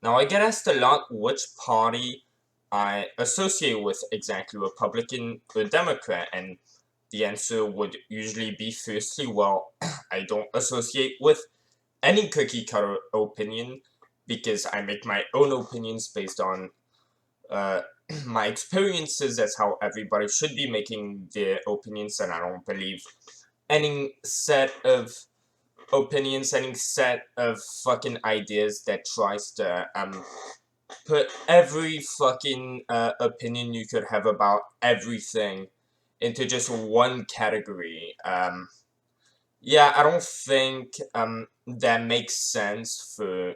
Now, I get asked a lot which party I associate with exactly, Republican or Democrat, and the answer would usually be firstly, well, I don't associate with any cookie cutter opinion because I make my own opinions based on uh, my experiences. That's how everybody should be making their opinions, and I don't believe any set of opinions, any set of fucking ideas that tries to put every fucking opinion you could have about everything into just one category. Yeah, I don't think that makes sense for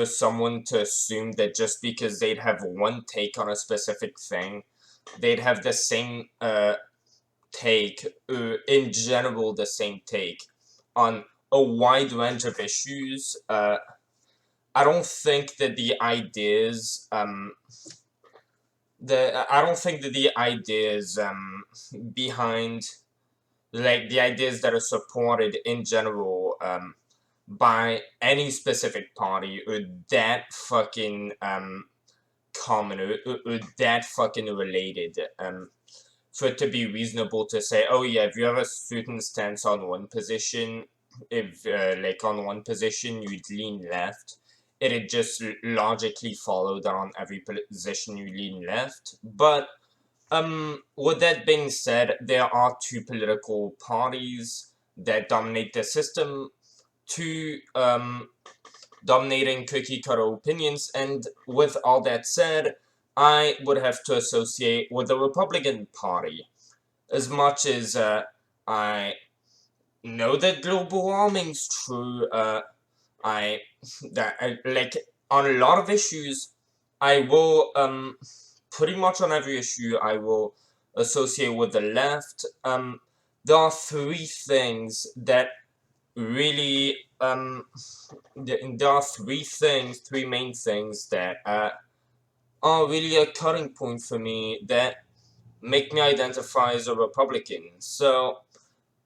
someone to assume that just because they'd have one take on a specific thing, they'd have the same take, in general, the same take on a wide range of issues. I don't think that the ideas, I don't think that the ideas behind, like the ideas that are supported in general by any specific party are that fucking common, or that fucking related. For it to be reasonable to say, oh yeah, if you have a certain stance on one position, if like on one position you'd lean left, it'd just logically follow that on every position you lean left. But with that being said, there are two political parties that dominate the system, two dominating cookie cutter opinions, and with all that said, I would have to associate with the Republican Party. As much as I know that global warming's true, I like on a lot of issues, I will pretty much on every issue I will associate with the left. There are three things that really there are three main things that are really a cutting point for me that make me identify as a Republican. So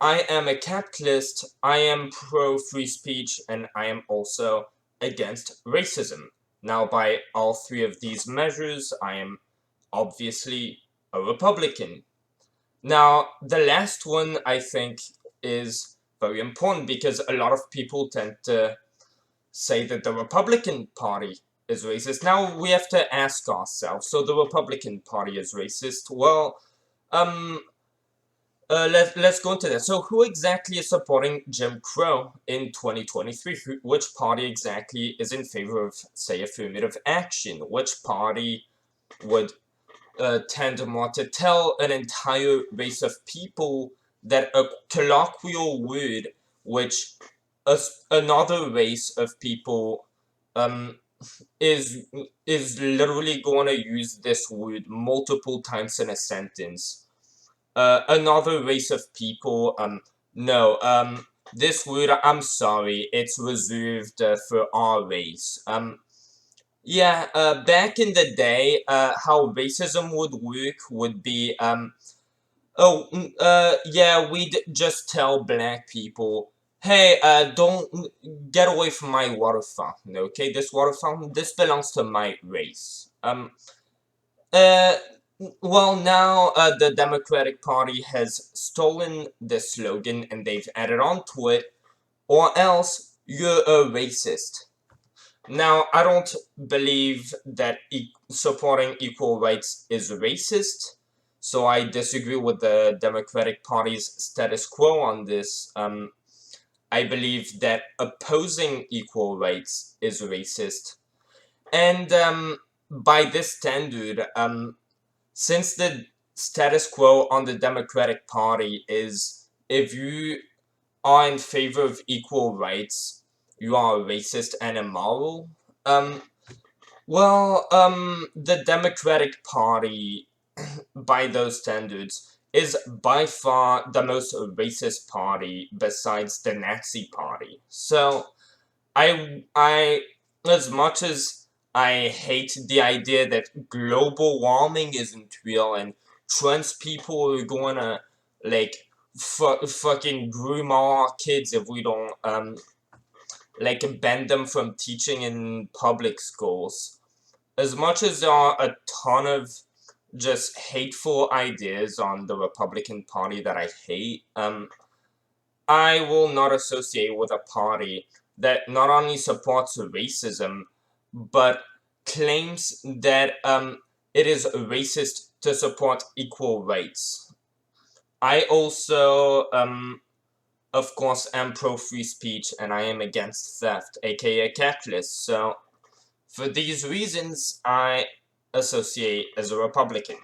I am a capitalist, I am pro free speech, and I am also against racism. Now, by all three of these measures, I am obviously a Republican. Now, the last one I think is very important because a lot of people tend to say that the Republican Party is racist. Now, we have to ask ourselves, so the Republican Party is racist? Well, um, let's go into that. So, who exactly is supporting Jim Crow in 2023? Which party exactly is in favor of, say, affirmative action? Which party would tend more to tell an entire race of people that a colloquial word which another race of people um, is is literally going to use this word multiple times in a sentence. Another race of people, no, this word, I'm sorry, it's reserved for our race. Yeah, back in the day, how racism would work would be, yeah, we'd just tell black people, hey, don't get away from my water fountain, okay? This water fountain, this belongs to my race. Uh, well, now the Democratic Party has stolen this slogan and they've added on to it, or else you're a racist. Now, I don't believe that supporting equal rights is racist, so I disagree with the Democratic Party's status quo on this. I believe that opposing equal rights is racist. And by this standard, since the status quo on the Democratic Party is if you are in favor of equal rights, you are a racist and immoral. Um, the Democratic Party, by those standards, is by far the most racist party besides the Nazi Party. So, as much as I hate the idea that global warming isn't real and trans people are gonna, like, fucking groom all our kids if we don't, like ban them from teaching in public schools. As much as there are a ton of just hateful ideas on the Republican Party that I hate, I will not associate with a party that not only supports racism, but claims that it is racist to support equal rights. I also, of course, am pro-free speech, and I am against theft, aka capitalist, so for these reasons, I associate as a Republican.